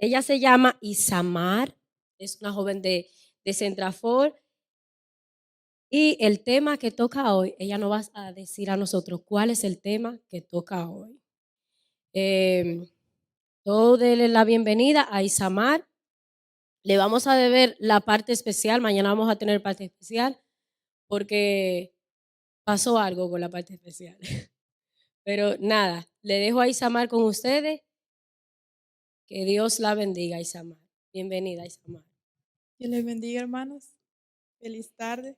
Ella se llama Isamar, es una joven de Centrafor. Y el tema que toca hoy, ella nos va a decir a nosotros cuál es el tema que toca hoy. Todo denle la bienvenida a Isamar. Le vamos a deber la parte especial, mañana vamos a tener parte especial, porque pasó algo con la parte especial. Pero nada, le dejo a Isamar con ustedes. Que Dios la bendiga, Isamar. Bienvenida, Isamar. Dios les bendiga, hermanos. Feliz tarde.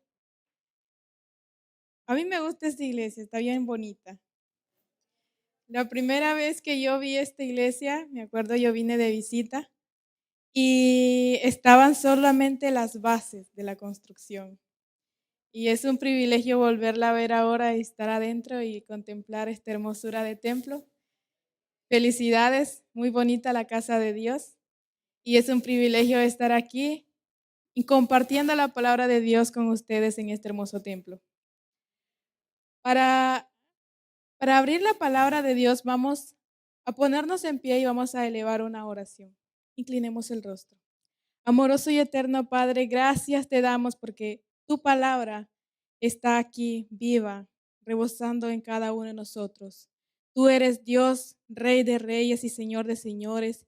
A mí me gusta esta iglesia, está bien bonita. La primera vez que yo vi esta iglesia, me acuerdo, yo vine de visita y estaban solamente las bases de la construcción. Y es un privilegio volverla a ver ahora y estar adentro y contemplar esta hermosura de templo. Felicidades, muy bonita la casa de Dios. Y es un privilegio estar aquí y compartiendo la palabra de Dios con ustedes en este hermoso templo. Para abrir la palabra de Dios, vamos a ponernos en pie y vamos a elevar una oración. Inclinemos el rostro. Amoroso y eterno Padre, gracias te damos porque tu palabra está aquí viva, rebosando en cada uno de nosotros. Tú eres Dios, Rey de reyes y Señor de señores.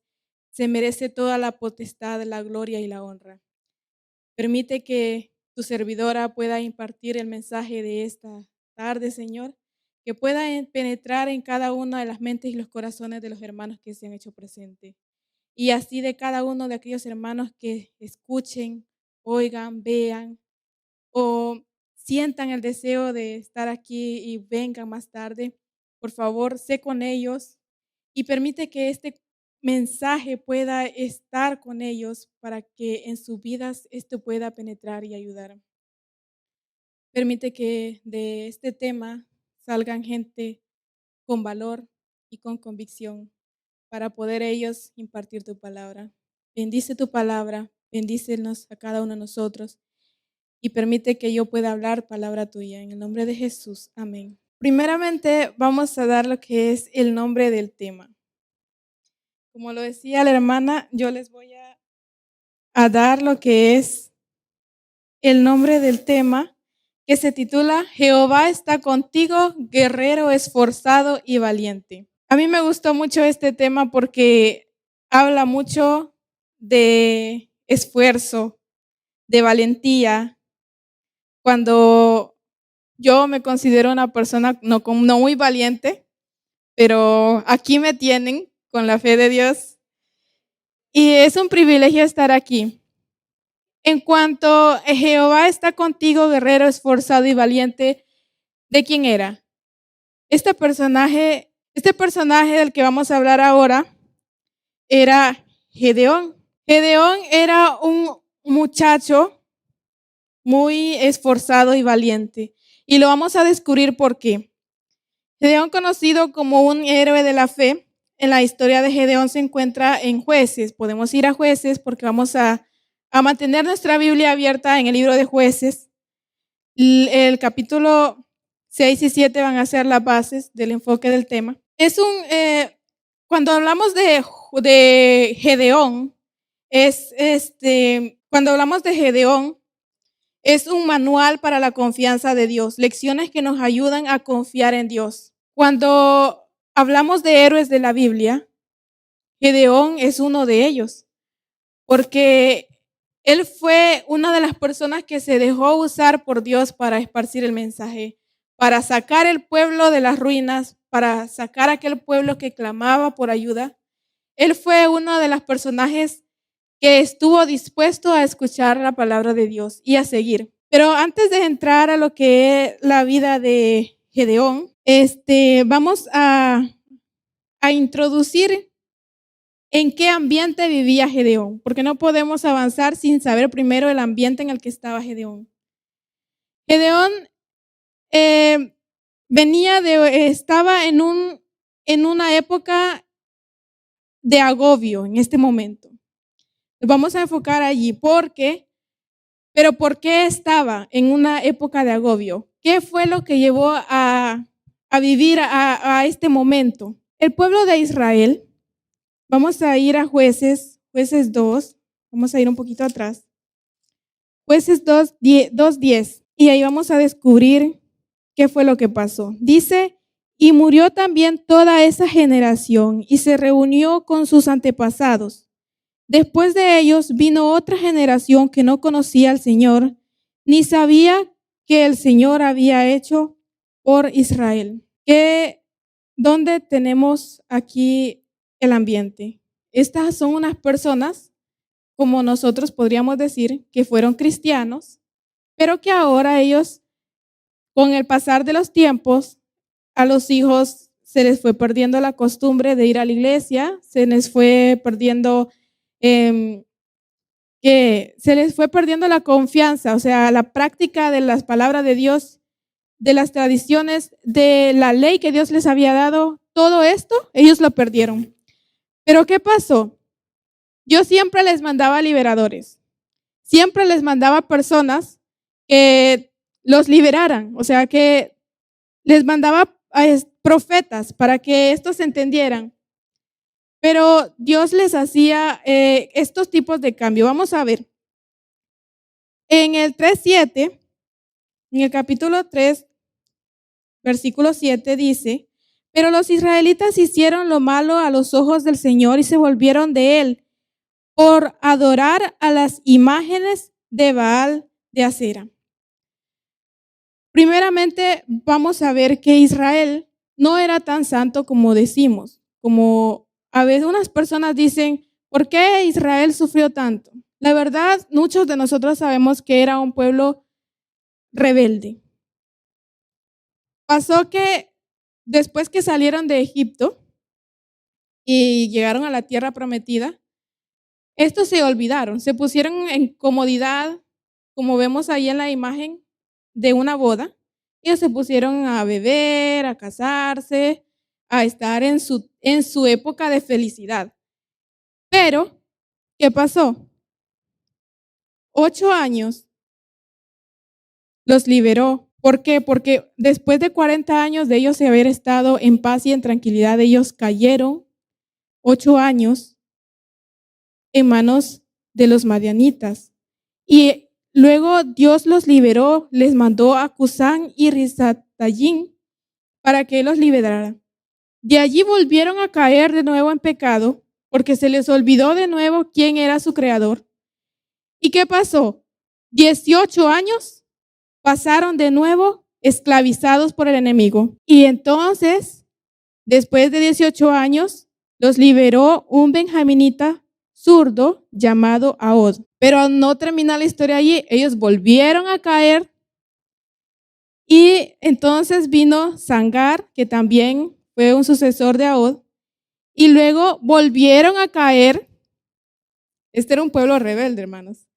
Se merece toda la potestad, la gloria y la honra. Permite que tu servidora pueda impartir el mensaje de esta tarde, Señor, que pueda penetrar en cada una de las mentes y los corazones de los hermanos que se han hecho presentes. Y así de cada uno de aquellos hermanos que escuchen, oigan, vean o sientan el deseo de estar aquí y vengan más tarde. Por favor, sé con ellos y permite que este mensaje pueda estar con ellos para que en sus vidas esto pueda penetrar y ayudar. Permite que de este tema salgan gente con valor y con convicción para poder ellos impartir tu palabra. Bendice tu palabra, bendícenos a cada uno de nosotros y permite que yo pueda hablar palabra tuya. En el nombre de Jesús, amén. Primeramente vamos a dar lo que es el nombre del tema. Como lo decía la hermana, yo les voy a dar lo que es el nombre del tema, que se titula Jehová está contigo, guerrero esforzado y valiente. A mí me gustó mucho este tema porque habla mucho de esfuerzo, de valentía. Cuando yo me considero una persona no muy valiente, pero aquí me tienen con la fe de Dios. Y es un privilegio estar aquí. En cuanto a Jehová está contigo, guerrero esforzado y valiente, ¿de quién era? Este personaje del que vamos a hablar ahora era Gedeón. Gedeón era un muchacho muy esforzado y valiente. Y lo vamos a descubrir por qué. Gedeón, conocido como un héroe de la fe, en la historia de Gedeón se encuentra en Jueces. Podemos ir a Jueces porque vamos a mantener nuestra Biblia abierta en el libro de Jueces. El capítulo 6 y 7 van a ser las bases del enfoque del tema. Cuando hablamos de Gedeón, cuando hablamos de Gedeón, es un manual para la confianza de Dios, lecciones que nos ayudan a confiar en Dios. Cuando hablamos de héroes de la Biblia, Gedeón es uno de ellos, porque él fue una de las personas que se dejó usar por Dios para esparcir el mensaje, para sacar el pueblo de las ruinas, para sacar a aquel pueblo que clamaba por ayuda. Él fue uno de los personajes que estuvo dispuesto a escuchar la palabra de Dios y a seguir. Pero antes de entrar a lo que es la vida de Gedeón, vamos a introducir en qué ambiente vivía Gedeón, porque no podemos avanzar sin saber primero el ambiente en el que estaba Gedeón. Gedeón estaba en una época de agobio en este momento. Vamos a enfocar allí. ¿Por qué estaba en una época de agobio? ¿Qué fue lo que llevó a vivir a este momento? El pueblo de Israel, vamos a ir a Jueces Jueces 2, vamos a ir un poquito atrás. Jueces 2:10, y ahí vamos a descubrir qué fue lo que pasó. Dice, y murió también toda esa generación y se reunió con sus antepasados. Después de ellos vino otra generación que no conocía al Señor, ni sabía que el Señor había hecho por Israel. ¿Dónde tenemos aquí el ambiente? Estas son unas personas, como nosotros podríamos decir, que fueron cristianos, pero que ahora ellos, con el pasar de los tiempos, a los hijos se les fue perdiendo la costumbre de ir a la iglesia, se les fue perdiendo la confianza, o sea, la práctica de las palabras de Dios, de las tradiciones, de la ley que Dios les había dado, todo esto, ellos lo perdieron. Pero ¿qué pasó? Yo siempre les mandaba liberadores, siempre les mandaba personas que los liberaran, o sea, que les mandaba profetas para que estos entendieran. Pero Dios les hacía estos tipos de cambio. Vamos a ver. En el 3:7, en el capítulo 3, versículo 7 dice, pero los israelitas hicieron lo malo a los ojos del Señor y se volvieron de él por adorar a las imágenes de Baal de Acera. Primeramente, vamos a ver que Israel no era tan santo como decimos, como a veces unas personas dicen, ¿por qué Israel sufrió tanto? La verdad, muchos de nosotros sabemos que era un pueblo rebelde. Pasó que después que salieron de Egipto y llegaron a la tierra prometida, estos se olvidaron, se pusieron en comodidad, como vemos ahí en la imagen de una boda. Ellos se pusieron a beber, a casarse, a estar en su época de felicidad. Pero, ¿qué pasó? 8 años los liberó. ¿Por qué? Porque después de 40 años de ellos haber estado en paz y en tranquilidad, ellos cayeron 8 años en manos de los madianitas. Y luego Dios los liberó, les mandó a Cusán y Risatayín para que los liberaran. De allí volvieron a caer de nuevo en pecado, porque se les olvidó de nuevo quién era su creador. ¿Y qué pasó? 18 años pasaron de nuevo esclavizados por el enemigo. Y entonces, después de 18 años, los liberó un benjaminita zurdo llamado Ahod. Pero no termina la historia allí, ellos volvieron a caer. Y entonces vino Sangar, que también fue un sucesor de Ahod, y luego volvieron a caer. Este era un pueblo rebelde, hermanos.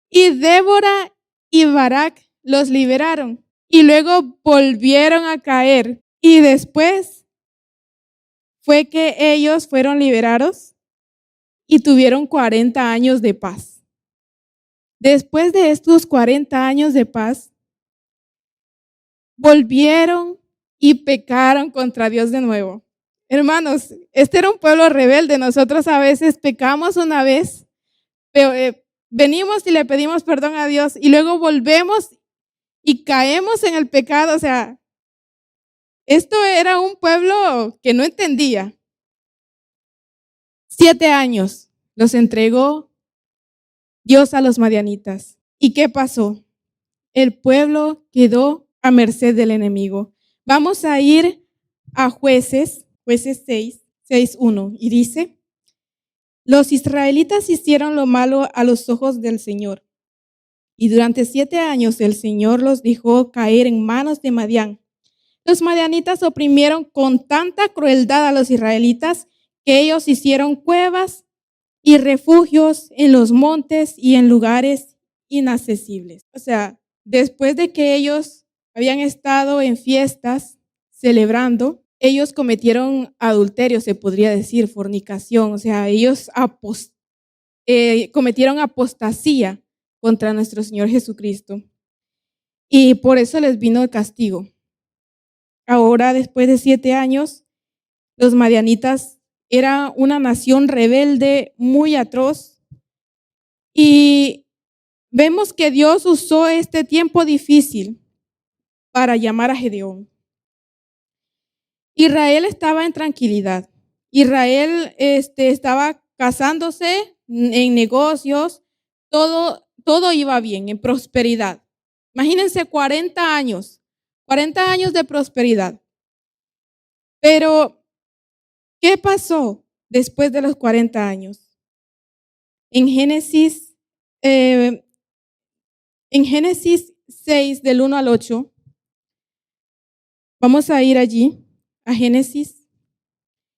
Y Débora y Barak los liberaron, y luego volvieron a caer. Y después fue que ellos fueron liberados y tuvieron 40 años de paz. Después de estos 40 años de paz, volvieron y pecaron contra Dios de nuevo. Hermanos, este era un pueblo rebelde. Nosotros a veces pecamos una vez, pero venimos y le pedimos perdón a Dios y luego volvemos y caemos en el pecado. O sea, esto era un pueblo que no entendía. 7 años los entregó Dios a los madianitas. ¿Y qué pasó? El pueblo quedó a merced del enemigo. Vamos a ir a Jueces 6:1, y dice, los israelitas hicieron lo malo a los ojos del Señor, y durante 7 años el Señor los dejó caer en manos de Madián. Los madianitas oprimieron con tanta crueldad a los israelitas que ellos hicieron cuevas y refugios en los montes y en lugares inaccesibles. O sea, después de que ellos habían estado en fiestas celebrando, ellos cometieron adulterio, se podría decir, fornicación. O sea, ellos cometieron apostasía contra nuestro Señor Jesucristo. Y por eso les vino el castigo. Ahora, después de 7 años, los madianitas era una nación rebelde, muy atroz. Y vemos que Dios usó este tiempo difícil para llamar a Gedeón. Israel estaba en tranquilidad. Israel estaba casándose en negocios, todo iba bien, en prosperidad. Imagínense 40 años de prosperidad. Pero, ¿qué pasó después de los 40 años? En Génesis 6, del 1 al 8, vamos a ir allí, a Génesis,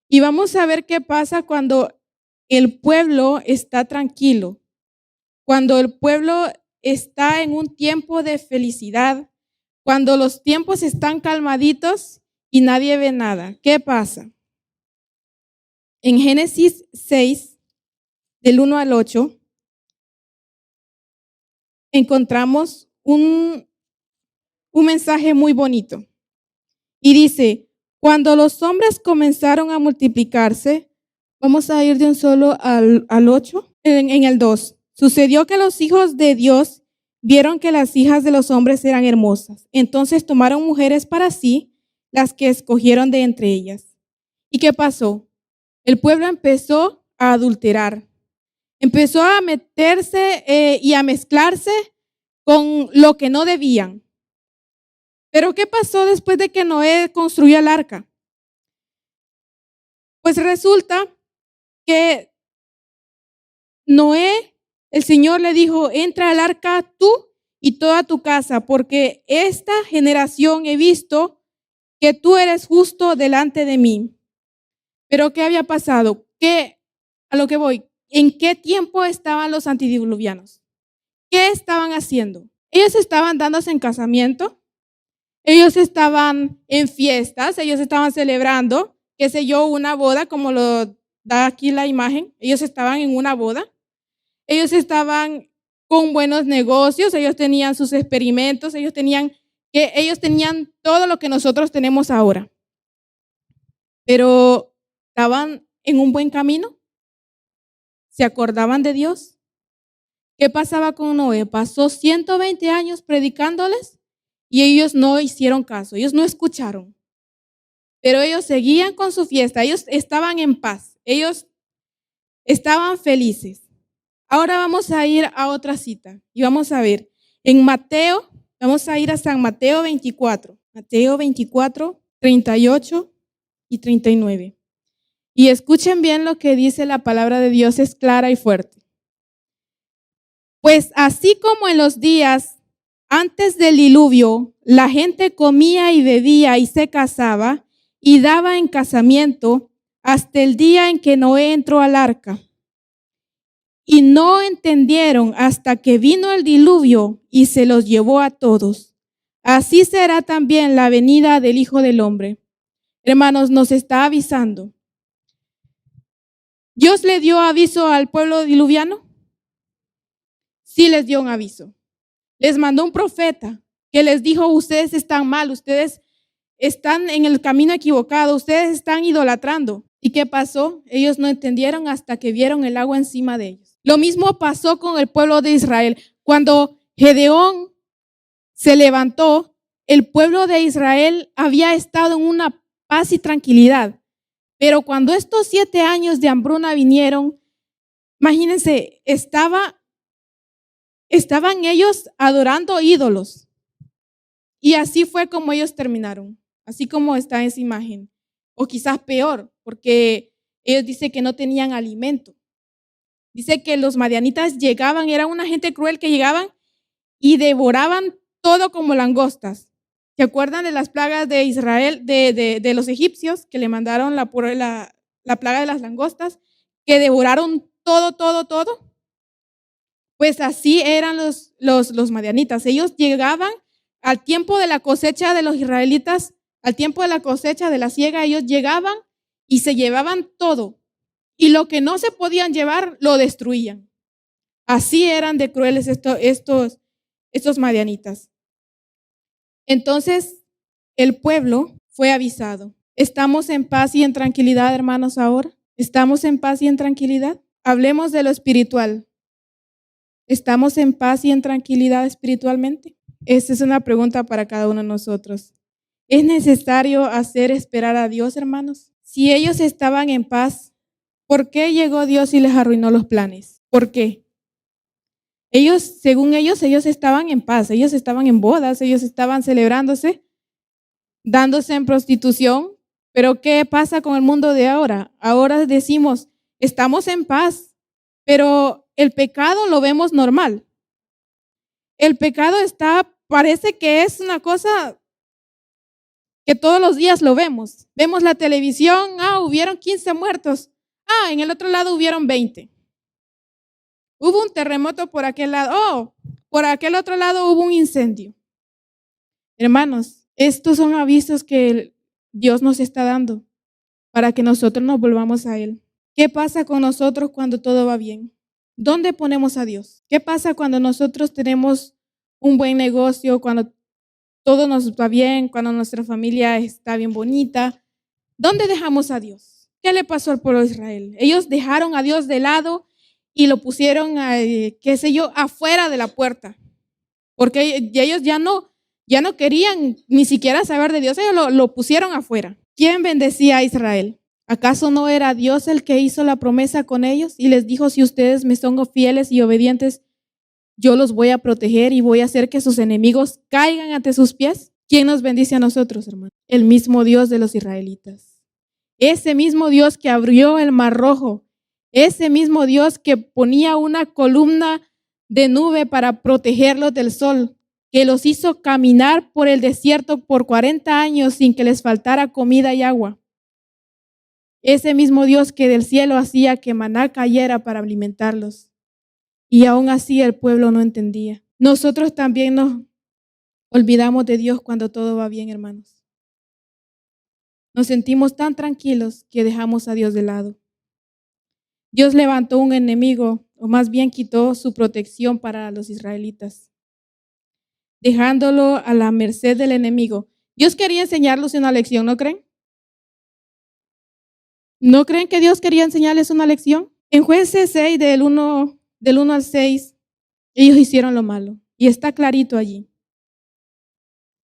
y vamos a ver qué pasa cuando el pueblo está tranquilo, cuando el pueblo está en un tiempo de felicidad, cuando los tiempos están calmaditos y nadie ve nada. ¿Qué pasa? En Génesis 6, del 1 al 8, encontramos un mensaje muy bonito. Y dice, cuando los hombres comenzaron a multiplicarse, vamos a ir de un solo al 8, en el 2. Sucedió que los hijos de Dios vieron que las hijas de los hombres eran hermosas. Entonces tomaron mujeres para sí, las que escogieron de entre ellas. ¿Y qué pasó? El pueblo empezó a adulterar. Empezó a meterse y a mezclarse con lo que no debían. Pero ¿qué pasó después de que Noé construyó el arca? Pues resulta que Noé, el Señor le dijo, entra al arca tú y toda tu casa, porque esta generación he visto que tú eres justo delante de mí. Pero ¿qué había pasado? A lo que voy, ¿en qué tiempo estaban los antediluvianos? ¿Qué estaban haciendo? Ellos estaban dándose en casamiento, ellos estaban en fiestas, ellos estaban celebrando, qué sé yo, una boda, como lo da aquí la imagen. Ellos estaban en una boda, ellos estaban con buenos negocios, ellos tenían sus experimentos, ellos tenían todo lo que nosotros tenemos ahora. Pero estaban en un buen camino, se acordaban de Dios. ¿Qué pasaba con Noé? Pasó 120 años predicándoles y ellos no hicieron caso, ellos no escucharon. Pero ellos seguían con su fiesta, ellos estaban en paz, ellos estaban felices. Ahora vamos a ir a otra cita y vamos a ver en Mateo, vamos a ir a San Mateo 24, Mateo 24, 38 y 39. Y escuchen bien lo que dice la palabra de Dios, es clara y fuerte. Pues así como en los días antes del diluvio, la gente comía y bebía y se casaba y daba en casamiento hasta el día en que Noé entró al arca. Y no entendieron hasta que vino el diluvio y se los llevó a todos. Así será también la venida del Hijo del Hombre. Hermanos, nos está avisando. ¿Dios le dio aviso al pueblo diluviano? Sí les dio un aviso. Les mandó un profeta que les dijo, ustedes están mal, ustedes están en el camino equivocado, ustedes están idolatrando. ¿Y qué pasó? Ellos no entendieron hasta que vieron el agua encima de ellos. Lo mismo pasó con el pueblo de Israel. Cuando Gedeón se levantó, el pueblo de Israel había estado en una paz y tranquilidad. Pero cuando estos 7 años de hambruna vinieron, imagínense, estaban ellos adorando ídolos. Y así fue como ellos terminaron, así como está en esa imagen. O quizás peor, porque ellos dicen que no tenían alimento. Dice que los madianitas llegaban, era una gente cruel que llegaban y devoraban todo como langostas. ¿Se acuerdan de las plagas de Israel, de los egipcios, que le mandaron la plaga de las langostas, que devoraron todo? Pues así eran los madianitas. Ellos llegaban al tiempo de la cosecha de los israelitas, al tiempo de la cosecha de la siega, ellos llegaban y se llevaban todo. Y lo que no se podían llevar, lo destruían. Así eran de crueles estos madianitas. Entonces, el pueblo fue avisado. ¿Estamos en paz y en tranquilidad, hermanos, ahora? ¿Estamos en paz y en tranquilidad? Hablemos de lo espiritual. ¿Estamos en paz y en tranquilidad espiritualmente? Esta es una pregunta para cada uno de nosotros. ¿Es necesario hacer esperar a Dios, hermanos? Si ellos estaban en paz, ¿por qué llegó Dios y les arruinó los planes? ¿Por qué? Ellos, según ellos estaban en paz, ellos estaban en bodas, ellos estaban celebrándose, dándose en prostitución. Pero ¿qué pasa con el mundo de ahora? Ahora decimos, estamos en paz, pero el pecado lo vemos normal. El pecado parece que es una cosa que todos los días lo vemos. Vemos la televisión, hubieron 15 muertos. En el otro lado hubieron 20. Hubo un terremoto por aquel lado. Por aquel otro lado hubo un incendio. Hermanos, estos son avisos que Dios nos está dando para que nosotros nos volvamos a Él. ¿Qué pasa con nosotros cuando todo va bien? ¿Dónde ponemos a Dios? ¿Qué pasa cuando nosotros tenemos un buen negocio, cuando todo nos va bien, cuando nuestra familia está bien bonita? ¿Dónde dejamos a Dios? ¿Qué le pasó al pueblo de Israel? Ellos dejaron a Dios de lado y lo pusieron, afuera de la puerta, porque ellos ya no querían ni siquiera saber de Dios, ellos lo pusieron afuera. ¿Quién bendecía a Israel? ¿Acaso no era Dios el que hizo la promesa con ellos y les dijo, si ustedes me son fieles y obedientes, yo los voy a proteger y voy a hacer que sus enemigos caigan ante sus pies? ¿Quién nos bendice a nosotros, hermano? El mismo Dios de los israelitas. Ese mismo Dios que abrió el Mar Rojo. Ese mismo Dios que ponía una columna de nube para protegerlos del sol, que los hizo caminar por el desierto por 40 años sin que les faltara comida y agua. Ese mismo Dios que del cielo hacía que maná cayera para alimentarlos. Y aún así el pueblo no entendía. Nosotros también nos olvidamos de Dios cuando todo va bien, hermanos. Nos sentimos tan tranquilos que dejamos a Dios de lado. Dios levantó un enemigo, o más bien quitó su protección para los israelitas, dejándolo a la merced del enemigo. Dios quería enseñarles una lección, ¿no creen? ¿No creen que Dios quería enseñarles una lección? En Jueces 6, del 1 al 6, ellos hicieron lo malo. Y está clarito allí.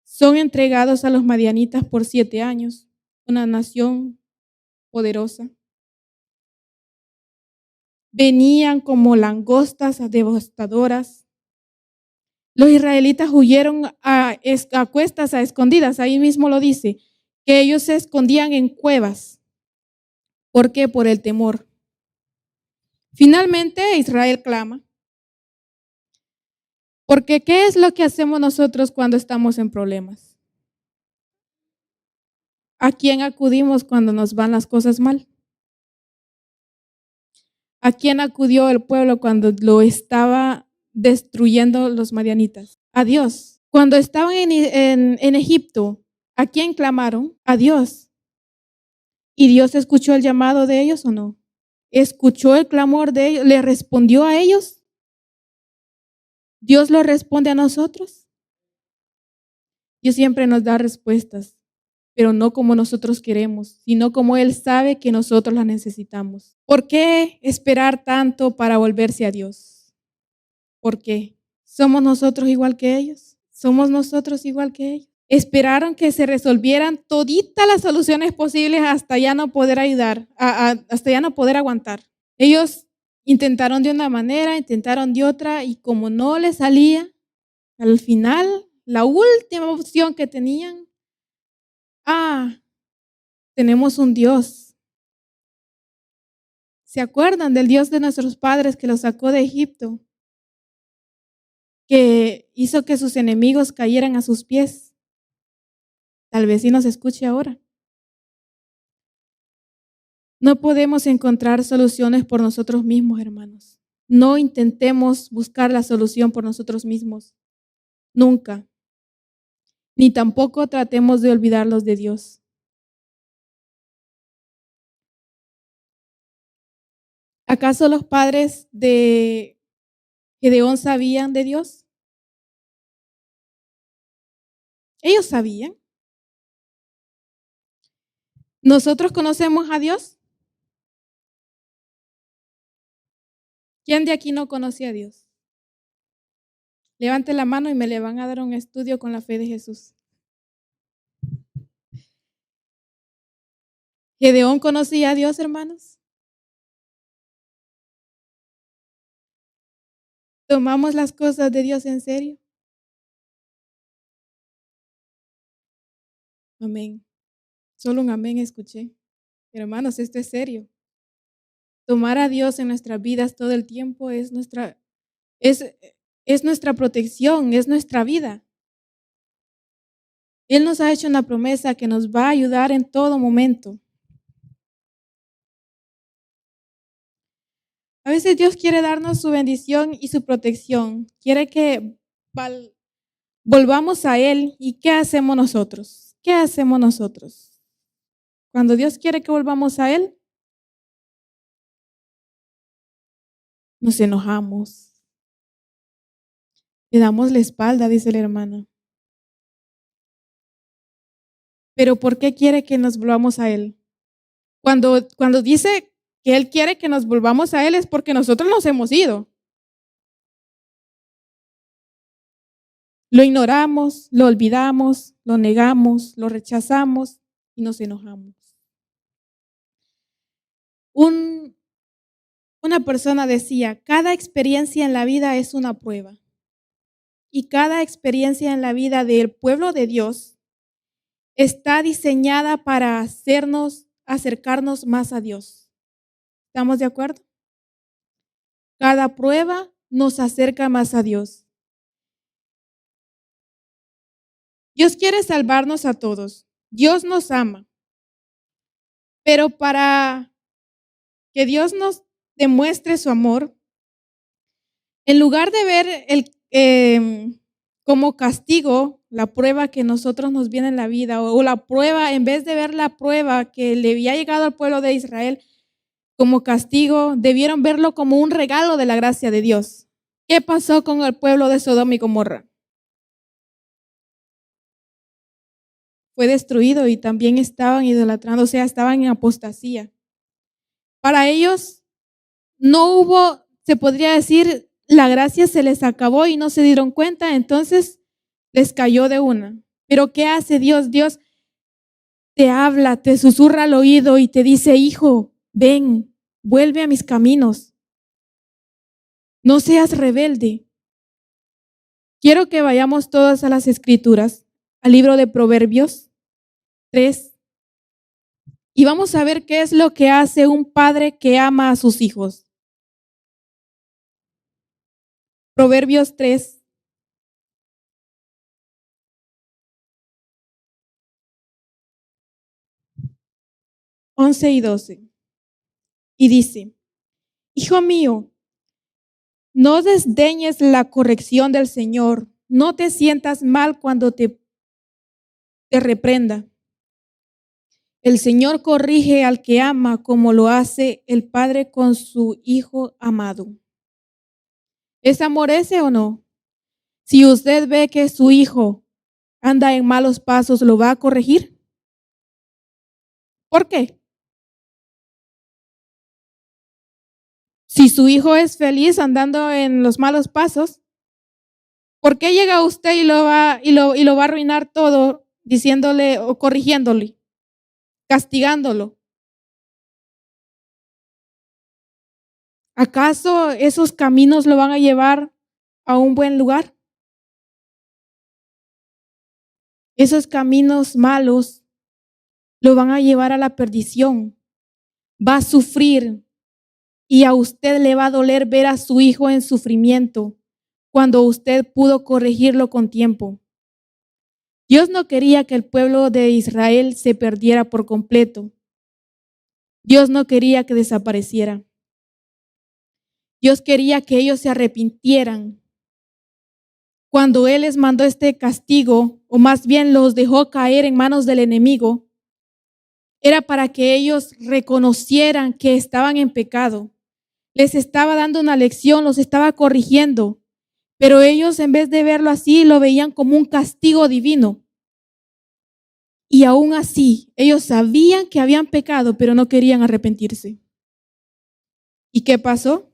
Son entregados a los madianitas por 7 años, una nación poderosa. Venían como langostas devastadoras. Los israelitas huyeron a cuestas, a escondidas. Ahí mismo lo dice, que ellos se escondían en cuevas. ¿Por qué? Por el temor. Finalmente Israel clama. Porque ¿qué es lo que hacemos nosotros cuando estamos en problemas? ¿A quién acudimos cuando nos van las cosas mal? ¿A quién acudió el pueblo cuando lo estaba destruyendo los madianitas? A Dios. Cuando estaban en Egipto, ¿a quién clamaron? A Dios. ¿Y Dios escuchó el llamado de ellos o no? ¿Escuchó el clamor de ellos? ¿Le respondió a ellos? ¿Dios lo responde a nosotros? Dios siempre nos da respuestas, pero no como nosotros queremos, sino como Él sabe que nosotros las necesitamos. ¿Por qué esperar tanto para volverse a Dios? ¿Por qué? ¿Somos nosotros igual que ellos? ¿Somos nosotros igual que ellos? Esperaron que se resolvieran toditas las soluciones posibles hasta ya no poder ayudar, hasta ya no poder aguantar. Ellos intentaron de una manera, intentaron de otra, y como no les salía, al final, la última opción que tenían, tenemos un Dios. ¿Se acuerdan del Dios de nuestros padres que los sacó de Egipto? Que hizo que sus enemigos cayeran a sus pies. Tal vez sí nos escuche ahora. No podemos encontrar soluciones por nosotros mismos, hermanos. No intentemos buscar la solución por nosotros mismos. Nunca. Ni tampoco tratemos de olvidarlos de Dios. ¿Acaso los padres de Gedeón sabían de Dios? Ellos sabían. ¿Nosotros conocemos a Dios? ¿Quién de aquí no conoce a Dios? Levante la mano y me le van a dar un estudio con la fe de Jesús. ¿Gedeón conocía a Dios, hermanos? ¿Tomamos las cosas de Dios en serio? Amén. Solo un amén escuché. Hermanos, esto es serio. Tomar a Dios en nuestras vidas todo el tiempo es nuestra protección, es nuestra vida. Él nos ha hecho una promesa que nos va a ayudar en todo momento. A veces Dios quiere darnos su bendición y su protección. Quiere que volvamos a Él. ¿Y qué hacemos nosotros? ¿Qué hacemos nosotros? Cuando Dios quiere que volvamos a Él, nos enojamos. Le damos la espalda, dice la hermana. Pero ¿por qué quiere que nos volvamos a Él? Cuando dice que Él quiere que nos volvamos a Él es porque nosotros nos hemos ido. Lo ignoramos, lo olvidamos, lo negamos, lo rechazamos y nos enojamos. Una persona decía, cada experiencia en la vida es una prueba. Y cada experiencia en la vida del pueblo de Dios está diseñada para hacernos acercarnos más a Dios. ¿Estamos de acuerdo? Cada prueba nos acerca más a Dios. Dios quiere salvarnos a todos. Dios nos ama. Pero para que Dios nos demuestre su amor, en lugar de ver como castigo la prueba que nosotros nos viene en la vida, o la prueba, en vez de ver la prueba que le había llegado al pueblo de Israel como castigo, debieron verlo como un regalo de la gracia de Dios. ¿Qué pasó con el pueblo de Sodoma y Gomorra? Fue destruido y también estaban idolatrando, o sea, estaban en apostasía. Para ellos no hubo, se podría decir, la gracia se les acabó y no se dieron cuenta, entonces les cayó de una. Pero ¿qué hace Dios? Dios te habla, te susurra al oído y te dice, hijo, ven, vuelve a mis caminos. No seas rebelde. Quiero que vayamos todos a las Escrituras, al libro de Proverbios 3, y vamos a ver qué es lo que hace un padre que ama a sus hijos. Proverbios 3. Once y 12. Y dice, hijo mío, no desdeñes la corrección del Señor, no te sientas mal cuando te reprenda. El Señor corrige al que ama como lo hace el padre con su hijo amado. ¿Es amor ese o no? Si usted ve que su hijo anda en malos pasos, ¿lo va a corregir? ¿Por qué? Si su hijo es feliz andando en los malos pasos, ¿por qué llega usted y lo va a arruinar todo diciéndole o corrigiéndole, castigándolo? ¿Acaso esos caminos lo van a llevar a un buen lugar? Esos caminos malos lo van a llevar a la perdición. Va a sufrir y a usted le va a doler ver a su hijo en sufrimiento cuando usted pudo corregirlo con tiempo. Dios no quería que el pueblo de Israel se perdiera por completo. Dios no quería que desapareciera. Dios quería que ellos se arrepintieran. Cuando Él les mandó este castigo, o más bien los dejó caer en manos del enemigo, era para que ellos reconocieran que estaban en pecado. Les estaba dando una lección, los estaba corrigiendo, pero ellos en vez de verlo así, lo veían como un castigo divino. Y aún así, ellos sabían que habían pecado, pero no querían arrepentirse. ¿Y qué pasó?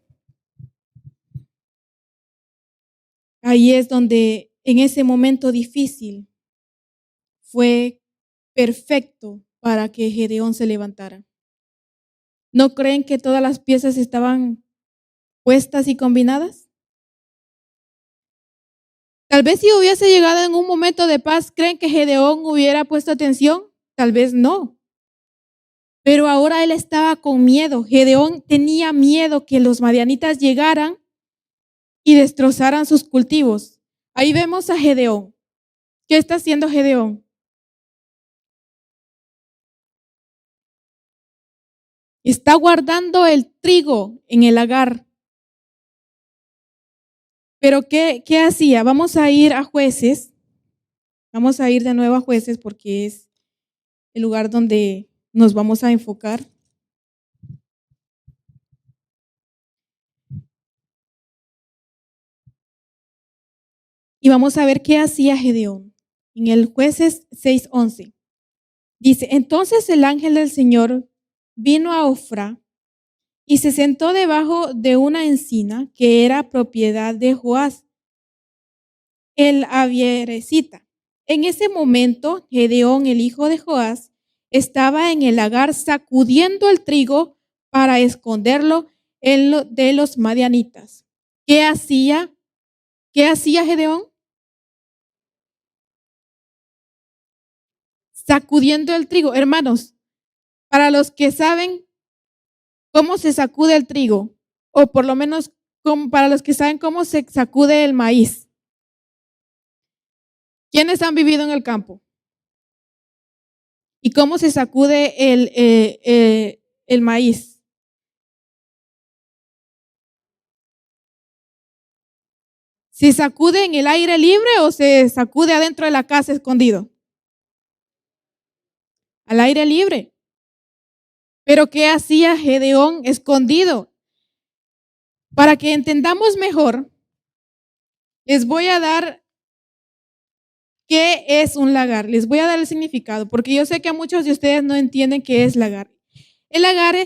ahí es donde en ese momento difícil fue perfecto para que Gedeón se levantara. ¿No creen que todas las piezas estaban puestas y combinadas? Tal vez si hubiese llegado en un momento de paz, ¿creen que Gedeón hubiera puesto atención? Tal vez no. Pero ahora él estaba con miedo. Gedeón tenía miedo que los madianitas llegaran y destrozaran sus cultivos. Ahí vemos a Gedeón. ¿Qué está haciendo Gedeón? Está guardando el trigo en el lagar. Pero ¿qué hacía? Vamos a ir a Jueces. Vamos a ir de nuevo a Jueces porque es el lugar donde nos vamos a enfocar. Y vamos a ver qué hacía Gedeón. En el Jueces 6:11. Dice, entonces el ángel del Señor vino a Ofra y se sentó debajo de una encina que era propiedad de Joás, el abieresita. En ese momento, Gedeón, el hijo de Joás, estaba en el lagar sacudiendo el trigo para esconderlo de los madianitas. ¿Qué hacía? ¿Qué hacía Gedeón? Sacudiendo el trigo. Hermanos, para los que saben cómo se sacude el trigo, o por lo menos para los que saben cómo se sacude el maíz. ¿Quiénes han vivido en el campo? ¿Y cómo se sacude el maíz? ¿Se sacude en el aire libre o se sacude adentro de la casa escondido? Al aire libre. Pero ¿qué hacía Gedeón escondido? Para que entendamos mejor, les voy a dar qué es un lagar. Les voy a dar el significado, porque yo sé que muchos de ustedes no entienden qué es lagar. El lagar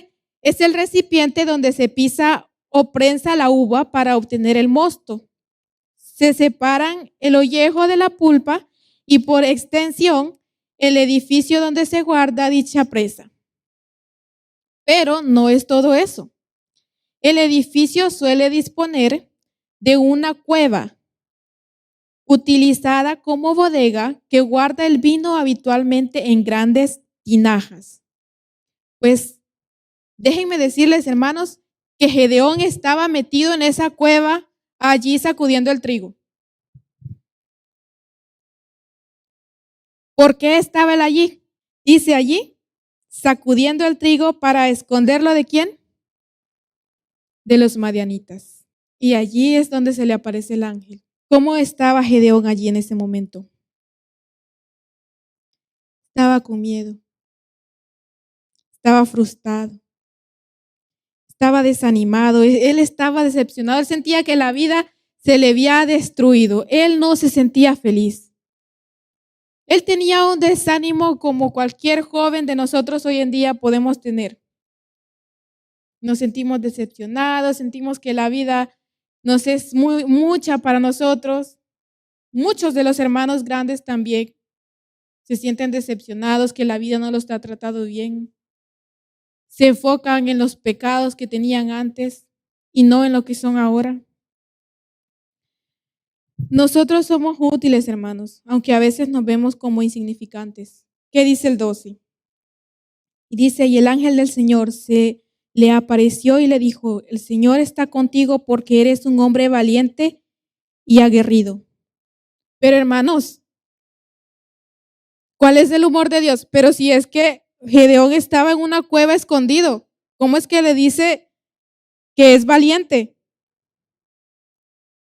es el recipiente donde se pisa o prensa la uva para obtener el mosto. Se separan el ollejo de la pulpa y por extensión el edificio donde se guarda dicha presa. Pero no es todo eso. El edificio suele disponer de una cueva utilizada como bodega que guarda el vino habitualmente en grandes tinajas. Pues déjenme decirles, hermanos, que Gedeón estaba metido en esa cueva allí sacudiendo el trigo. ¿Por qué estaba él allí? Dice allí, sacudiendo el trigo para esconderlo ¿de quién? De los madianitas. Y allí es donde se le aparece el ángel. ¿Cómo estaba Gedeón allí en ese momento? Estaba con miedo. Estaba frustrado. Estaba desanimado. Él estaba decepcionado. Él sentía que la vida se le había destruido. Él no se sentía feliz. Él tenía un desánimo como cualquier joven de nosotros hoy en día podemos tener. Nos sentimos decepcionados, sentimos que la vida nos es mucha para nosotros. Muchos de los hermanos grandes también se sienten decepcionados, que la vida no los ha tratado bien. Se enfocan en los pecados que tenían antes y no en lo que son ahora. Nosotros somos útiles, hermanos, aunque a veces nos vemos como insignificantes. ¿Qué dice el 12? Y dice, y el ángel del Señor se le apareció y le dijo, el Señor está contigo porque eres un hombre valiente y aguerrido. Pero hermanos, ¿cuál es el humor de Dios? Pero si es que Gedeón estaba en una cueva escondido, ¿cómo es que le dice que es valiente?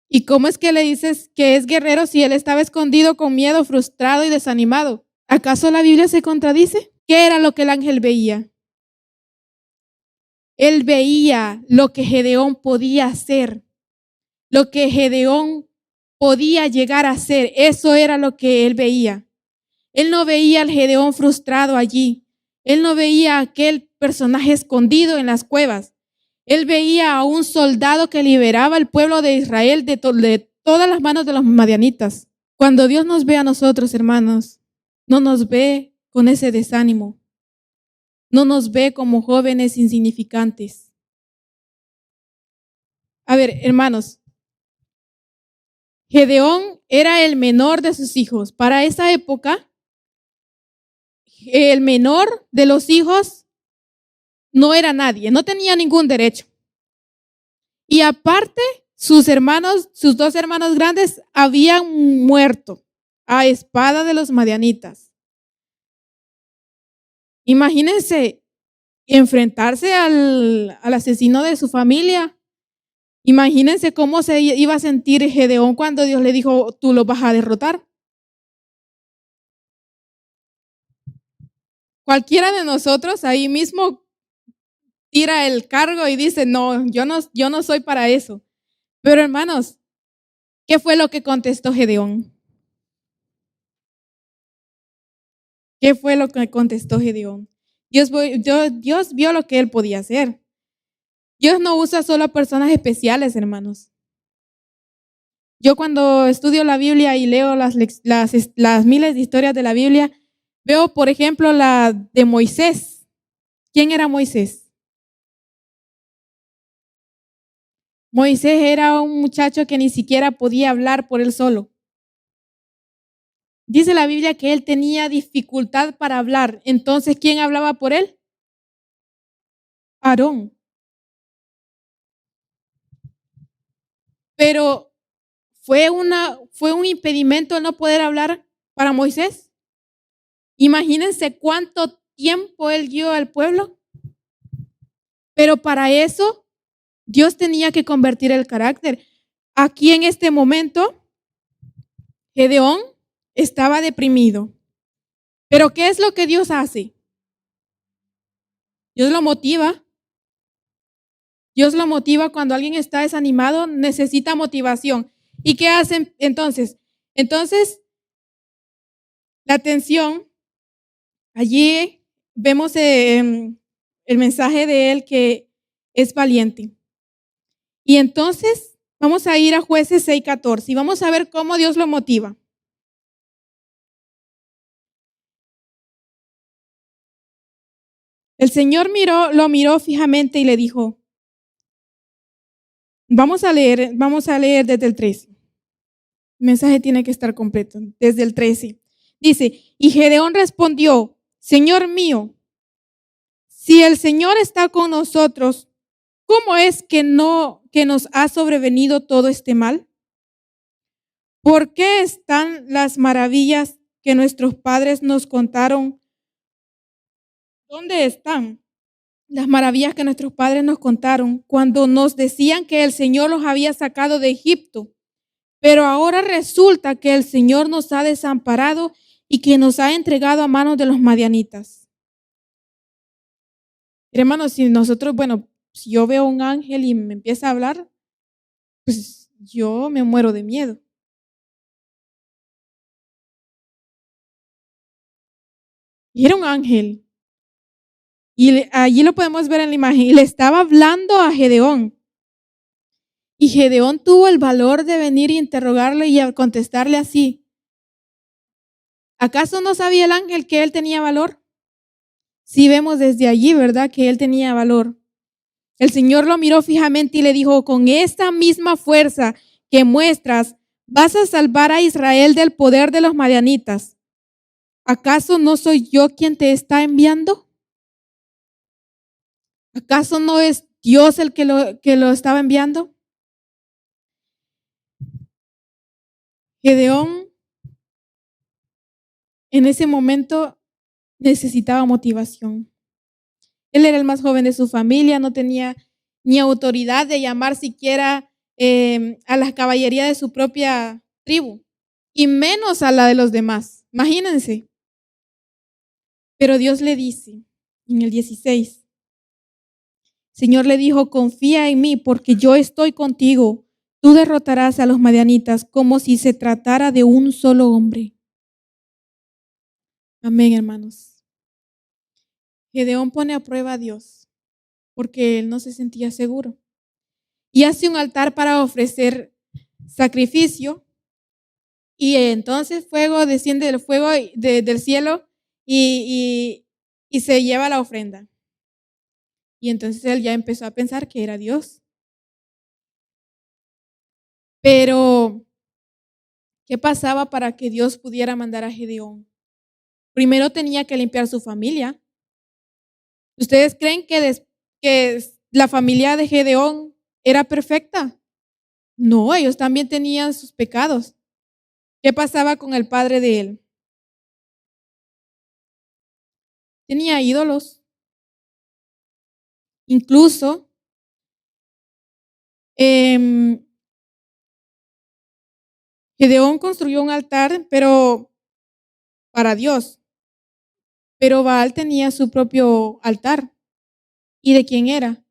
¿Y cómo es que le dices que es guerrero si él estaba escondido con miedo, frustrado y desanimado? ¿Acaso la Biblia se contradice? ¿Qué era lo que el ángel veía? Él veía lo que Gedeón podía hacer, lo que Gedeón podía llegar a hacer. Eso era lo que él veía. Él no veía al Gedeón frustrado allí. Él no veía a aquel personaje escondido en las cuevas. Él veía a un soldado que liberaba al pueblo de Israel de todas las manos de los madianitas. Cuando Dios nos ve a nosotros, hermanos, no nos ve con ese desánimo. No nos ve como jóvenes insignificantes. A ver, hermanos, Gedeón era el menor de sus hijos. Para esa época, el menor de los hijos no era nadie, no tenía ningún derecho. Y aparte, sus hermanos, sus dos hermanos grandes habían muerto a espada de los madianitas. Imagínense enfrentarse al asesino de su familia. Imagínense cómo se iba a sentir Gedeón cuando Dios le dijo, tú lo vas a derrotar. Cualquiera de nosotros ahí mismo tira el cargo y dice, no, yo no soy para eso. Pero hermanos, ¿qué fue lo que contestó Gedeón? ¿Qué fue lo que contestó Gedeón? Dios vio lo que él podía hacer. Dios no usa solo a personas especiales, hermanos. Yo cuando estudio la Biblia y leo las miles de historias de la Biblia, veo, por ejemplo, la de Moisés. ¿Quién era Moisés? Moisés era un muchacho que ni siquiera podía hablar por él solo. Dice la Biblia que él tenía dificultad para hablar. Entonces, ¿quién hablaba por él? Aarón. Pero ¿fue un impedimento el no poder hablar para Moisés? Imagínense cuánto tiempo él guió al pueblo. Pero para eso, Dios tenía que convertir el carácter. Aquí en este momento, Gedeón estaba deprimido. Pero ¿qué es lo que Dios hace? Dios lo motiva. Dios lo motiva cuando alguien está desanimado, necesita motivación. ¿Y qué hacen entonces? Entonces, la atención, allí vemos el mensaje de él que es valiente. Y entonces vamos a ir a Jueces 6:14 y vamos a ver cómo Dios lo motiva. El Señor lo miró fijamente y le dijo, vamos a leer desde el 13. El mensaje tiene que estar completo, desde el 13. Dice, y Gedeón respondió, Señor mío, si el Señor está con nosotros, ¿cómo es que nos ha sobrevenido todo este mal? ¿Por qué están las maravillas que nuestros padres nos contaron? ¿Dónde están las maravillas que nuestros padres nos contaron cuando nos decían que el Señor los había sacado de Egipto? Pero ahora resulta que el Señor nos ha desamparado y que nos ha entregado a manos de los madianitas. Hermanos, si yo veo un ángel y me empieza a hablar, pues yo me muero de miedo. Y era un ángel. Y allí lo podemos ver en la imagen. Y le estaba hablando a Gedeón. Y Gedeón tuvo el valor de venir y interrogarle y a contestarle así. ¿Acaso no sabía el ángel que él tenía valor? Sí vemos desde allí, ¿verdad? Que él tenía valor. El Señor lo miró fijamente y le dijo, con esta misma fuerza que muestras, vas a salvar a Israel del poder de los madianitas. ¿Acaso no soy yo quien te está enviando? ¿Acaso no es Dios el que lo estaba enviando? Gedeón en ese momento necesitaba motivación. Él era el más joven de su familia, no tenía ni autoridad de llamar siquiera a la caballería de su propia tribu, y menos a la de los demás. Imagínense. Pero Dios le dice en el 16, Señor le dijo, confía en mí porque yo estoy contigo. Tú derrotarás a los madianitas como si se tratara de un solo hombre. Amén, hermanos. Gedeón pone a prueba a Dios porque él no se sentía seguro. Y hace un altar para ofrecer sacrificio y entonces fuego desciende del fuego del cielo y se lleva la ofrenda. Y entonces él ya empezó a pensar que era Dios. Pero, ¿qué pasaba para que Dios pudiera mandar a Gedeón? Primero tenía que limpiar su familia. ¿Ustedes creen que la familia de Gedeón era perfecta? No, ellos también tenían sus pecados. ¿Qué pasaba con el padre de él? Tenía ídolos. Incluso Gedeón construyó un altar, pero para Dios. Pero Baal tenía su propio altar. ¿Y de quién era?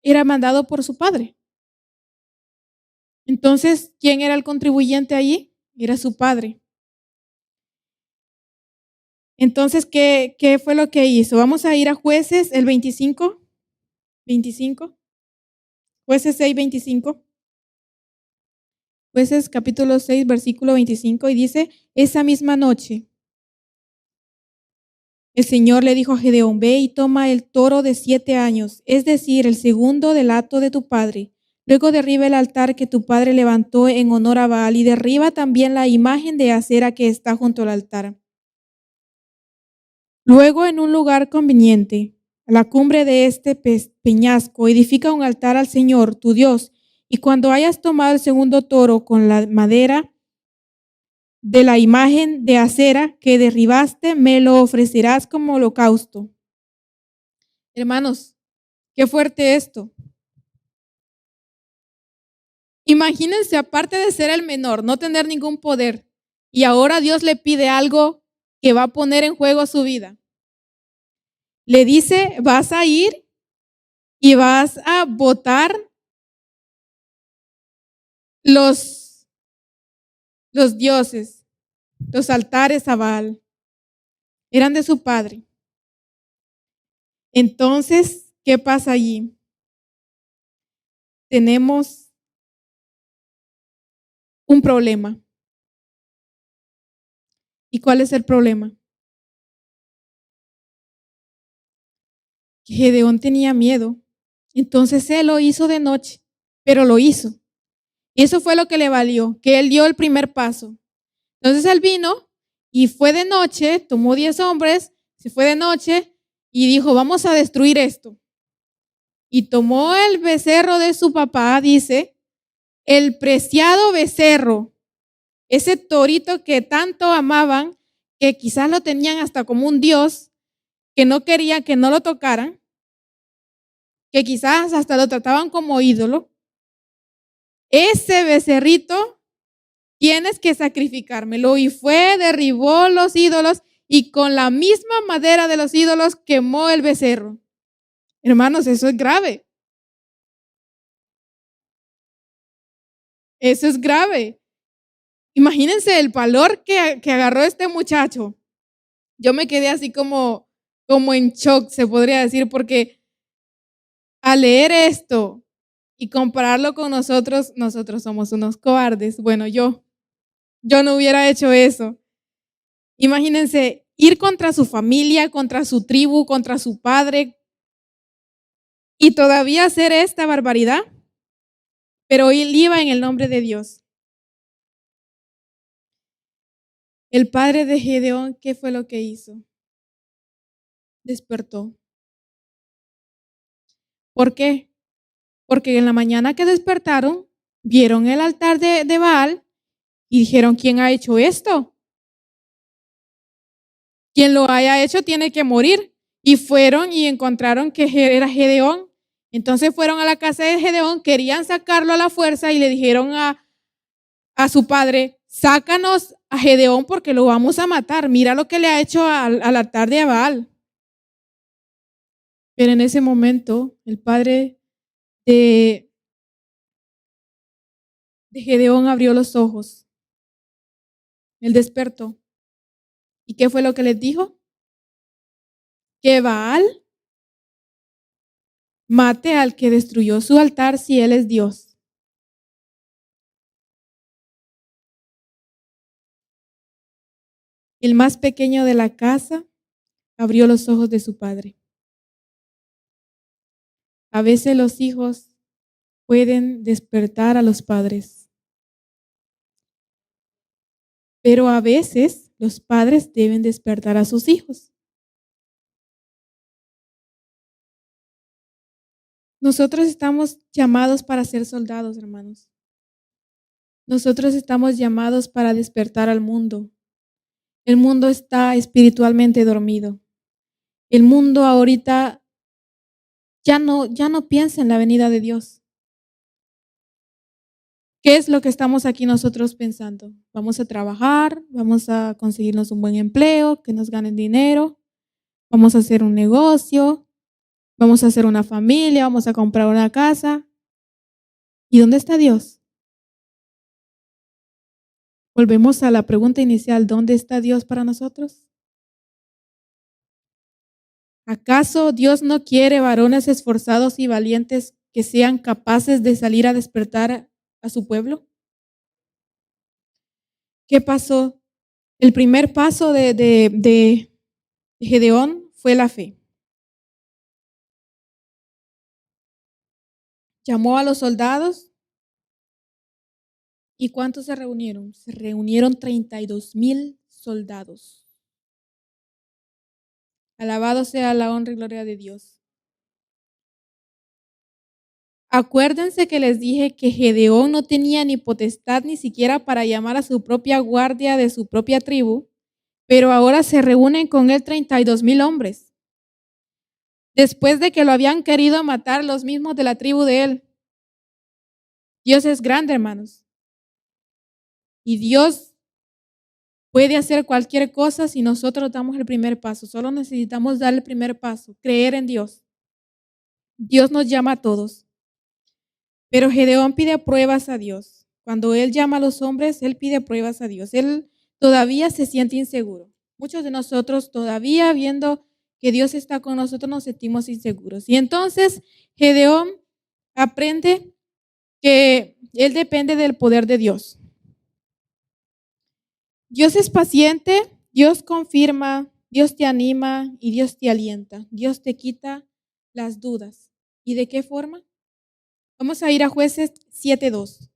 Era mandado por su padre. Entonces, ¿quién era el contribuyente allí? Era su padre. Entonces, ¿qué fue lo que hizo? Vamos a ir a Jueces, el 25. Jueces 6, 25. Jueces capítulo 6, versículo 25, y dice, esa misma noche, el Señor le dijo a Gedeón, ve y toma el toro de 7 años, es decir, el segundo del hato de tu padre. Luego derriba el altar que tu padre levantó en honor a Baal y derriba también la imagen de acera que está junto al altar. Luego, en un lugar conveniente, a la cumbre de este peñasco, edifica un altar al Señor, tu Dios, y cuando hayas tomado el segundo toro con la madera de la imagen de acera que derribaste, me lo ofrecerás como holocausto. Hermanos, qué fuerte esto. Imagínense, aparte de ser el menor, no tener ningún poder, y ahora Dios le pide algo que va a poner en juego su vida. Le dice, vas a ir y vas a botar los dioses, los altares a Baal. Eran de su padre. Entonces, ¿qué pasa allí? Tenemos un problema. ¿Y cuál es el problema? Gedeón tenía miedo. Entonces él lo hizo de noche, pero lo hizo. Y eso fue lo que le valió, que él dio el primer paso. Entonces él vino y fue de noche, tomó 10 hombres, se fue de noche y dijo, vamos a destruir esto. Y tomó el becerro de su papá, dice, el preciado becerro, ese torito que tanto amaban, que quizás lo tenían hasta como un dios, que no querían que no lo tocaran, que quizás hasta lo trataban como ídolo. Ese becerrito tienes que sacrificármelo. Y fue, derribó los ídolos y con la misma madera de los ídolos quemó el becerro. Hermanos, eso es grave. Eso es grave. Imagínense el valor que agarró este muchacho. Yo me quedé así como en shock, se podría decir, porque al leer esto y compararlo con nosotros somos unos cobardes. Bueno, yo no hubiera hecho eso. Imagínense ir contra su familia, contra su tribu, contra su padre y todavía hacer esta barbaridad. Pero él iba en el nombre de Dios. El padre de Gedeón, ¿qué fue lo que hizo? Despertó. ¿Por qué? Porque en la mañana que despertaron, vieron el altar de Baal y dijeron, ¿quién ha hecho esto? Quien lo haya hecho tiene que morir. Y fueron y encontraron que era Gedeón. Entonces fueron a la casa de Gedeón, querían sacarlo a la fuerza y le dijeron a su padre, sácanos a Gedeón porque lo vamos a matar. Mira lo que le ha hecho al altar de Baal. Pero en ese momento el padre de Gedeón abrió los ojos. Él despertó. ¿Y qué fue lo que les dijo? Que Baal mate al que destruyó su altar si él es Dios. El más pequeño de la casa abrió los ojos de su padre. A veces los hijos pueden despertar a los padres, pero a veces los padres deben despertar a sus hijos. Nosotros estamos llamados para ser soldados, hermanos. Nosotros estamos llamados para despertar al mundo. El mundo está espiritualmente dormido. El mundo ahorita ya no piensa en la venida de Dios. ¿Qué es lo que estamos aquí nosotros pensando? Vamos a trabajar, vamos a conseguirnos un buen empleo, que nos ganen dinero, vamos a hacer un negocio, vamos a hacer una familia, vamos a comprar una casa. ¿Y dónde está Dios? Volvemos a la pregunta inicial, ¿dónde está Dios para nosotros? ¿Acaso Dios no quiere varones esforzados y valientes que sean capaces de salir a despertar a su pueblo? ¿Qué pasó? El primer paso de Gedeón fue la fe. Llamó a los soldados. ¿Y cuántos se reunieron? Se reunieron 32,000 soldados. Alabado sea la honra y gloria de Dios. Acuérdense que les dije que Gedeón no tenía ni potestad ni siquiera para llamar a su propia guardia de su propia tribu, pero ahora se reúnen con él 32,000 hombres. Después de que lo habían querido matar los mismos de la tribu de él. Dios es grande, hermanos. Y Dios puede hacer cualquier cosa si nosotros damos el primer paso. Solo necesitamos dar el primer paso, creer en Dios. Dios nos llama a todos. Pero Gedeón pide pruebas a Dios. Cuando él llama a los hombres, él pide pruebas a Dios. Él todavía se siente inseguro. Muchos de nosotros todavía viendo que Dios está con nosotros nos sentimos inseguros. Y entonces Gedeón aprende que él depende del poder de Dios. Dios es paciente, Dios confirma, Dios te anima y Dios te alienta. Dios te quita las dudas. ¿Y de qué forma? Vamos a ir a Jueces 7:2.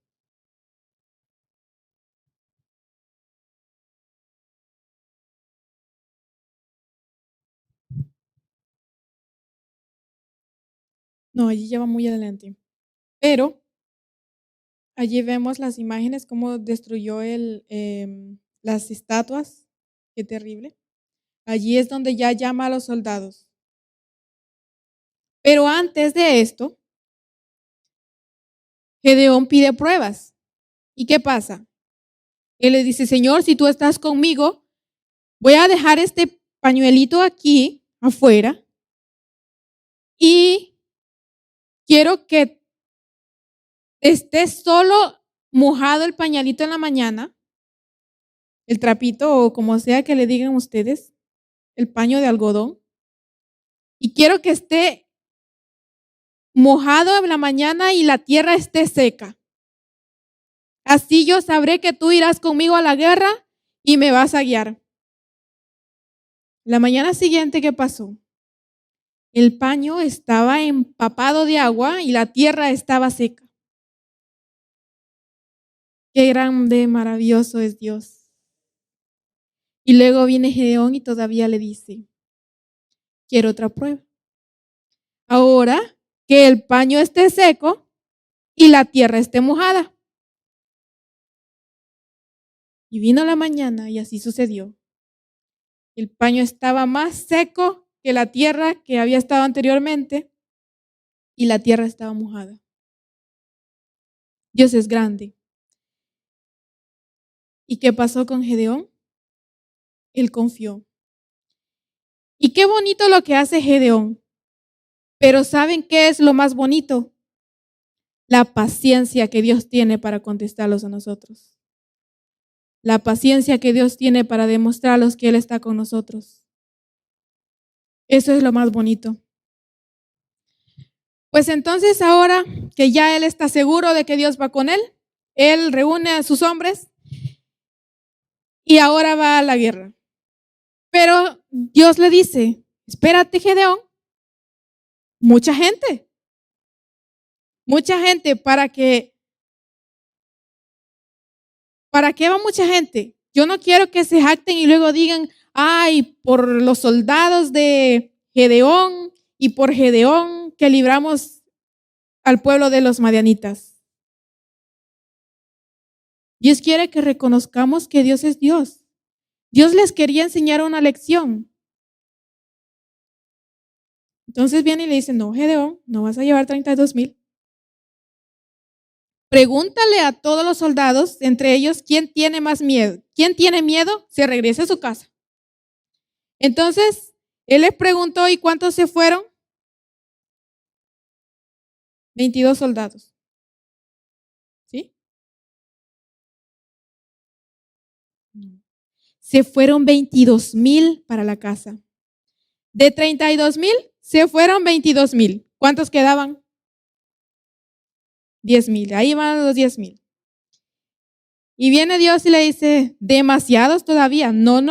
No, allí ya va muy adelante. Pero allí vemos las imágenes, cómo destruyó las estatuas. Qué terrible. Allí es donde ya llama a los soldados. Pero antes de esto, Gedeón pide pruebas. ¿Y qué pasa? Él le dice, Señor, si tú estás conmigo, voy a dejar este pañuelito aquí afuera y quiero que esté solo mojado el pañalito en la mañana, el trapito o como sea que le digan ustedes, el paño de algodón, y quiero que esté mojado en la mañana y la tierra esté seca. Así yo sabré que tú irás conmigo a la guerra y me vas a guiar. La mañana siguiente, ¿qué pasó? El paño estaba empapado de agua y la tierra estaba seca. Qué grande, maravilloso es Dios. Y luego viene Gedeón y todavía le dice, quiero otra prueba. Ahora que el paño esté seco y la tierra esté mojada. Y vino la mañana y así sucedió. El paño estaba más seco que la tierra que había estado anteriormente y la tierra estaba mojada. Dios es grande. ¿Y qué pasó con Gedeón? Él confió. Y qué bonito lo que hace Gedeón. Pero ¿saben qué es lo más bonito? La paciencia que Dios tiene para contestarlos a nosotros. La paciencia que Dios tiene para demostrarlos que Él está con nosotros. Eso es lo más bonito. Pues entonces ahora que ya él está seguro de que Dios va con él reúne a sus hombres y ahora va a la guerra. Pero Dios le dice, espérate, Gedeón, mucha gente, ¿para qué va mucha gente? Yo no quiero que se jacten y luego digan, ay, por los soldados de Gedeón y por Gedeón que libramos al pueblo de los madianitas. Dios quiere que reconozcamos que Dios es Dios. Dios les quería enseñar una lección. Entonces viene y le dice, no, Gedeón, no vas a llevar 32,000. Pregúntale a todos los soldados, entre ellos, ¿quién tiene más miedo? ¿Quién tiene miedo? Se regrese a su casa. Entonces, él les preguntó, ¿y cuántos se fueron? 22 soldados. ¿Sí? Se fueron 22,000 para la casa. De 32,000, se fueron 22,000. ¿Cuántos quedaban? 10,000. Ahí van los 10,000. Y viene Dios y le dice, demasiados todavía. No.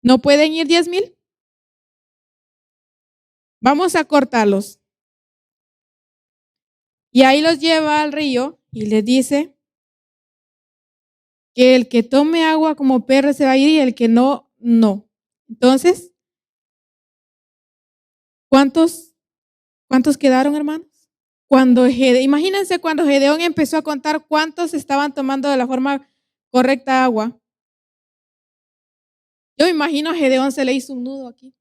¿No pueden ir 10,000? Vamos a cortarlos. Y ahí los lleva al río y les dice que el que tome agua como perro se va a ir y el que no, no. Entonces, ¿cuántos quedaron, hermanos? Imagínense cuando Gedeón empezó a contar cuántos estaban tomando de la forma correcta agua. Yo me imagino a Gedeón se le hizo un nudo aquí.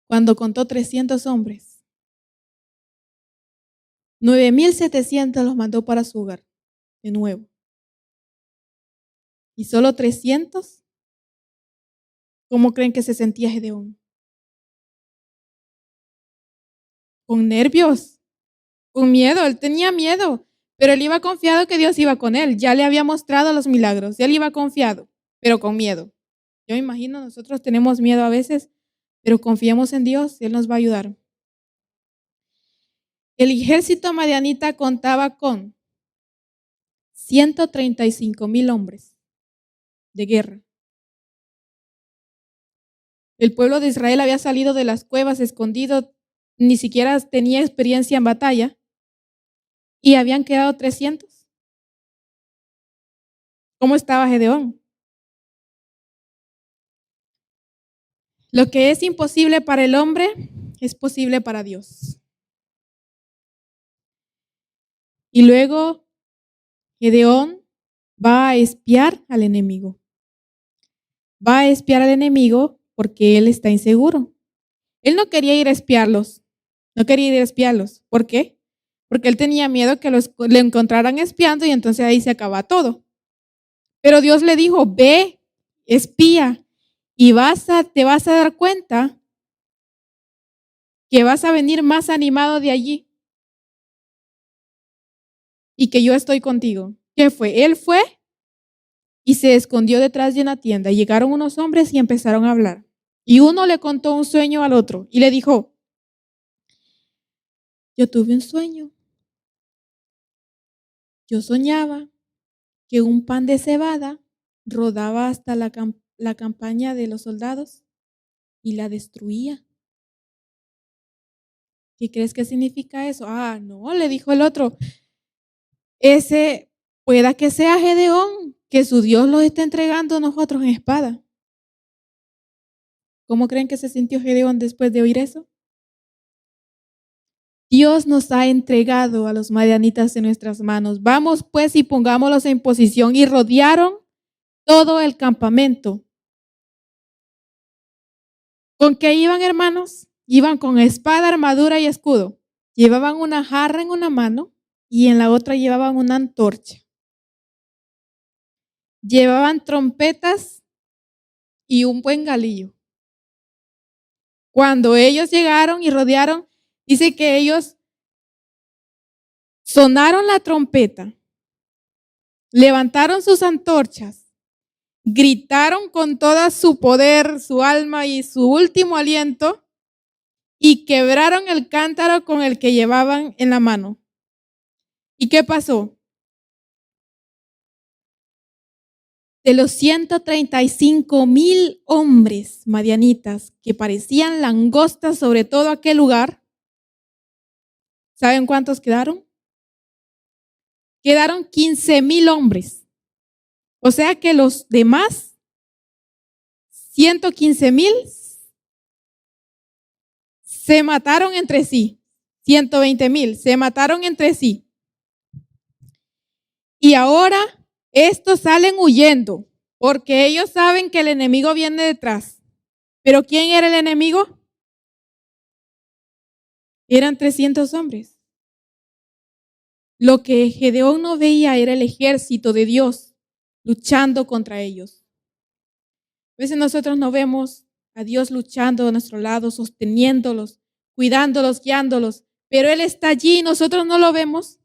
Cuando contó 300 hombres, 9,700 los mandó para su hogar, de nuevo. Y solo 300, ¿cómo creen que se sentía Gedeón? Con nervios, con miedo. Él tenía miedo, pero él iba confiado que Dios iba con él. Ya le había mostrado los milagros. Él iba confiado, pero con miedo. Yo me imagino, nosotros tenemos miedo a veces, pero confiamos en Dios y Él nos va a ayudar. El ejército madianita contaba con 135,000 hombres de guerra. El pueblo de Israel había salido de las cuevas escondido, ni siquiera tenía experiencia en batalla, y habían quedado 300. ¿Cómo estaba Gedeón? Lo que es imposible para el hombre es posible para Dios. Y luego Gedeón va a espiar al enemigo. Va a espiar al enemigo porque él está inseguro. Él no quería ir a espiarlos. No quería ir a espiarlos. ¿Por qué? Porque él tenía miedo que le encontraran espiando y entonces ahí se acaba todo. Pero Dios le dijo, ve, espía, y te vas a dar cuenta que vas a venir más animado de allí y que yo estoy contigo. ¿Qué fue? Él fue y se escondió detrás de una tienda. Llegaron unos hombres y empezaron a hablar. Y uno le contó un sueño al otro y le dijo, yo tuve un sueño. Yo soñaba que un pan de cebada rodaba hasta la campaña de los soldados y la destruía. ¿Qué crees que significa eso? Ah, no, le dijo el otro. Ese pueda que sea Gedeón, que su Dios los está entregando a nosotros en espada. ¿Cómo creen que se sintió Gedeón después de oír eso? Dios nos ha entregado a los madianitas en nuestras manos. Vamos pues y pongámoslos en posición. Y rodearon todo el campamento. ¿Con qué iban, hermanos? Iban con espada, armadura y escudo. Llevaban una jarra en una mano y en la otra llevaban una antorcha. Llevaban trompetas y un buen galillo. Cuando ellos llegaron y rodearon, dice que ellos sonaron la trompeta, levantaron sus antorchas, gritaron con todo su poder, su alma y su último aliento y quebraron el cántaro con el que llevaban en la mano. ¿Y qué pasó? de los 135,000 hombres madianitas que parecían langostas sobre todo aquel lugar, ¿saben cuántos quedaron? Quedaron 15,000 hombres. O sea que los demás, 115,000, se mataron entre sí. 120,000 se mataron entre sí. Y ahora estos salen huyendo porque ellos saben que el enemigo viene detrás. ¿Pero quién era el enemigo? Eran 300 hombres. Lo que Gedeón no veía era el ejército de Dios luchando contra ellos. A veces nosotros no vemos a Dios luchando a nuestro lado, sosteniéndolos, cuidándolos, guiándolos, pero Él está allí y nosotros no lo vemos.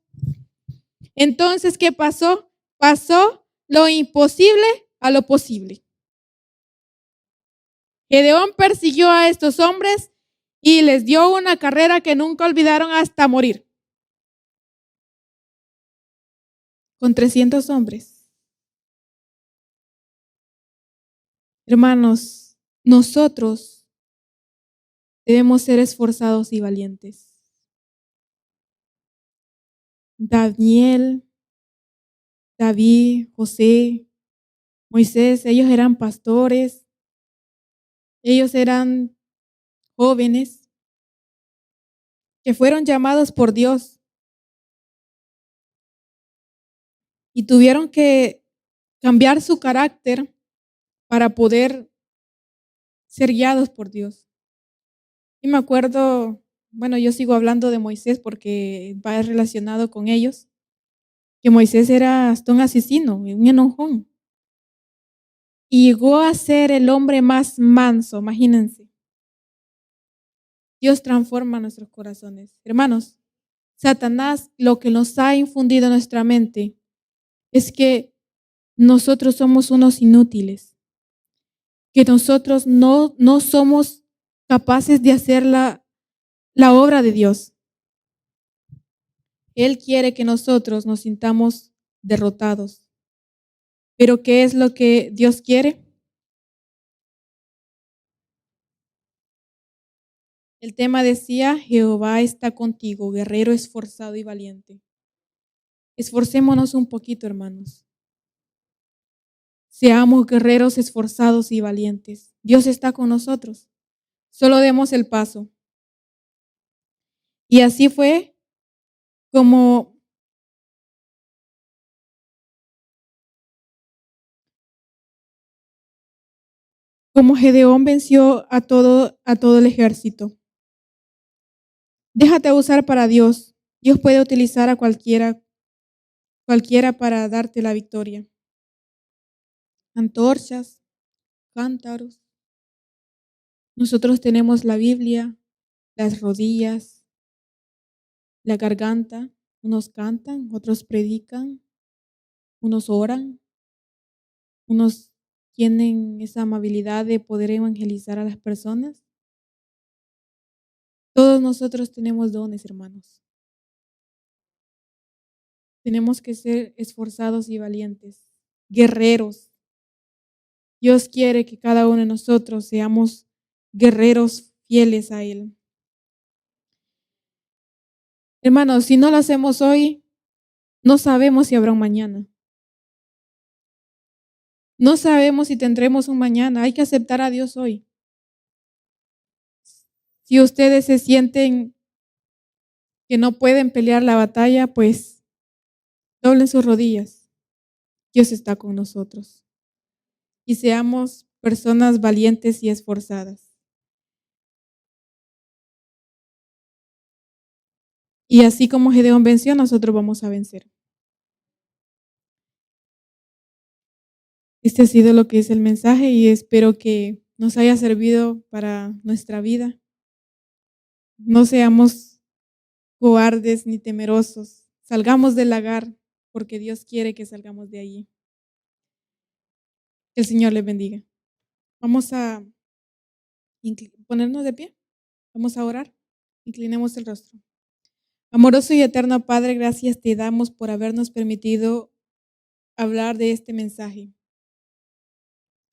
Entonces, ¿qué pasó? Pasó lo imposible a lo posible. Gedeón persiguió a estos hombres y les dio una carrera que nunca olvidaron hasta morir. Con 300 hombres. Hermanos, nosotros debemos ser esforzados y valientes. Daniel, David, José, Moisés, ellos eran pastores, ellos eran jóvenes que fueron llamados por Dios y tuvieron que cambiar su carácter para poder ser guiados por Dios. Y me acuerdo, bueno, yo sigo hablando de Moisés porque va relacionado con ellos, que Moisés era hasta un asesino, un enojón. Y llegó a ser el hombre más manso, imagínense. Dios transforma nuestros corazones. Hermanos, Satanás lo que nos ha infundido en nuestra mente es que nosotros somos unos inútiles, que nosotros no somos capaces de hacer la obra de Dios. Él quiere que nosotros nos sintamos derrotados. Pero ¿qué es lo que Dios quiere? El tema decía, Jehová está contigo, guerrero esforzado y valiente. Esforcémonos un poquito, hermanos. Seamos guerreros esforzados y valientes. Dios está con nosotros. Solo demos el paso. Y así fue como Gedeón venció a todo el ejército. Déjate usar para Dios. Dios puede utilizar a cualquiera para darte la victoria. Antorchas, cántaros. Nosotros tenemos la Biblia, las rodillas, la garganta. Unos cantan, otros predican, unos oran, unos tienen esa amabilidad de poder evangelizar a las personas. Todos nosotros tenemos dones, hermanos. Tenemos que ser esforzados y valientes, guerreros. Dios quiere que cada uno de nosotros seamos guerreros fieles a Él. Hermanos, si no lo hacemos hoy, no sabemos si habrá un mañana. No sabemos si tendremos un mañana. Hay que aceptar a Dios hoy. Si ustedes se sienten que no pueden pelear la batalla, pues doblen sus rodillas. Dios está con nosotros. Y seamos personas valientes y esforzadas. Y así como Gedeón venció, nosotros vamos a vencer. Este ha sido lo que es el mensaje y espero que nos haya servido para nuestra vida. No seamos cobardes ni temerosos. Salgamos del lagar porque Dios quiere que salgamos de allí. Que el Señor les bendiga. Vamos a ponernos de pie. Vamos a orar. Inclinemos el rostro. Amoroso y eterno Padre, gracias te damos por habernos permitido hablar de este mensaje.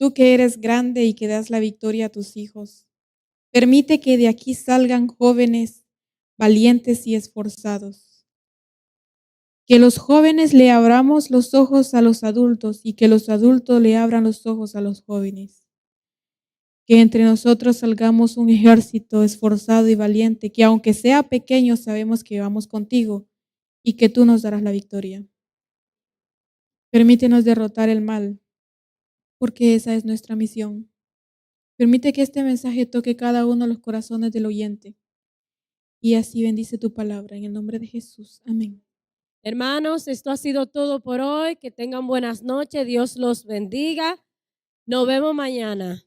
tú que eres grande y que das la victoria a tus hijos. Permite que de aquí salgan jóvenes valientes y esforzados. Que los jóvenes le abramos los ojos a los adultos y que los adultos le abran los ojos a los jóvenes. Que entre nosotros salgamos un ejército esforzado y valiente, que aunque sea pequeño sabemos que vamos contigo y que tú nos darás la victoria. Permítenos derrotar el mal, porque esa es nuestra misión. Permite que este mensaje toque cada uno de los corazones del oyente. Y así bendice tu palabra. En el nombre de Jesús. Amén. Hermanos, esto ha sido todo por hoy. Que tengan buenas noches. Dios los bendiga. Nos vemos mañana.